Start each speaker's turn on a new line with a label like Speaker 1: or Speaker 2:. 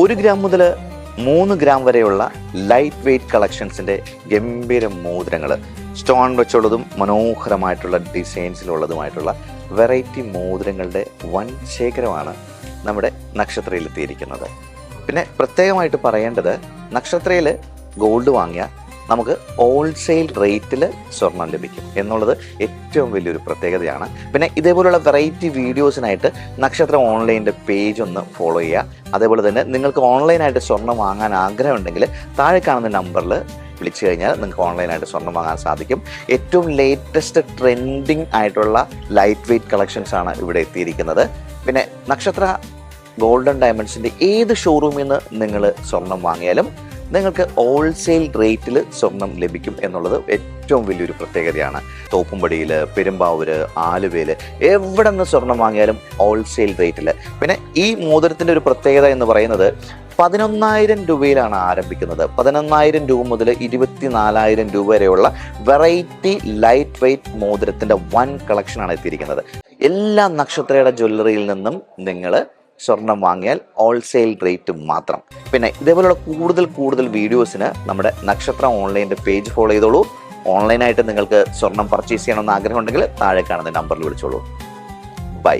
Speaker 1: 1 gram മുതൽ 3 gram വരെയുള്ള light weight കളക്ഷൻസിൻ്റെ ഗംഭീര മോതിരങ്ങൾ, സ്റ്റോൺ വെച്ചുള്ളതും മനോഹരമായിട്ടുള്ള ഡിസൈൻസിലുള്ളതുമായിട്ടുള്ള വെറൈറ്റി മോതിരങ്ങളുടെ വൻ ശേഖരമാണ് നമ്മുടെ നക്ഷത്രയിലെത്തിയിരിക്കുന്നത്. പിന്നെ പ്രത്യേകമായിട്ട് പറയേണ്ടത്, നക്ഷത്രയിൽ ഗോൾഡ് വാങ്ങിയാൽ നമുക്ക് ഹോൾസെയിൽ റേറ്റിൽ സ്വർണം ലഭിക്കും എന്നുള്ളത് ഏറ്റവും വലിയൊരു പ്രത്യേകതയാണ്. പിന്നെ ഇതേപോലുള്ള വെറൈറ്റി വീഡിയോസിനായിട്ട് നക്ഷത്ര ഓൺലൈൻ്റെ പേജ് ഒന്ന് ഫോളോ ചെയ്യുക. അതേപോലെ തന്നെ നിങ്ങൾക്ക് ഓൺലൈനായിട്ട് സ്വർണം വാങ്ങാൻ ആഗ്രഹമുണ്ടെങ്കിൽ താഴെ കാണുന്ന നമ്പറിൽ വിളിച്ചു കഴിഞ്ഞാൽ നിങ്ങൾക്ക് ഓൺലൈനായിട്ട് സ്വർണം വാങ്ങാൻ സാധിക്കും. ഏറ്റവും ലേറ്റസ്റ്റ് ട്രെൻഡിങ് ആയിട്ടുള്ള ലൈറ്റ് വെയ്റ്റ് കളക്ഷൻസ് ആണ് ഇവിടെ എത്തിയിരിക്കുന്നത്. പിന്നെ നക്ഷത്ര ഗോൾഡൻ ഡയമണ്ട്സിൻ്റെ ഏത് ഷോറൂമിൽ നിന്ന് നിങ്ങൾ സ്വർണം വാങ്ങിയാലും നിങ്ങൾക്ക് ഹോൾസെയിൽ റേറ്റിൽ സ്വർണം ലഭിക്കും എന്നുള്ളത് ഏറ്റവും വലിയൊരു പ്രത്യേകതയാണ്. തോപ്പുംപടിയിൽ, പെരുമ്പാവൂർ, ആലുവയിൽ എവിടെ നിന്ന് സ്വർണം വാങ്ങിയാലും ഹോൾസെയിൽ റേറ്റിൽ. പിന്നെ ഈ മോതിരത്തിൻ്റെ ഒരു പ്രത്യേകത എന്ന് പറയുന്നത് 11,000 രൂപയിലാണ് ആരംഭിക്കുന്നത്. 11,000 രൂപ മുതൽ 24,000 രൂപ വരെയുള്ള വെറൈറ്റി ലൈറ്റ് വെയ്റ്റ് മോതിരത്തിൻ്റെ വൻ കളക്ഷനാണ് എത്തിയിരിക്കുന്നത്. എല്ലാ നക്ഷത്രയുടെ ജ്വല്ലറിയിൽ നിന്നും നിങ്ങൾ സ്വർണം വാങ്ങിയാൽ ഹോൾസെയിൽ റേറ്റ് മാത്രം. പിന്നെ ഇതേപോലുള്ള കൂടുതൽ വീഡിയോസിന് നമ്മുടെ നക്ഷത്ര ഓൺലൈൻ്റെ പേജ് ഫോളോ ചെയ്തോളൂ. ഓൺലൈനായിട്ട് നിങ്ങൾക്ക് സ്വർണം പർച്ചേസ് ചെയ്യണമെന്ന് ആഗ്രഹമുണ്ടെങ്കിൽ താഴെ കാണുന്ന നമ്പറിൽ വിളിച്ചോളൂ. ബൈ.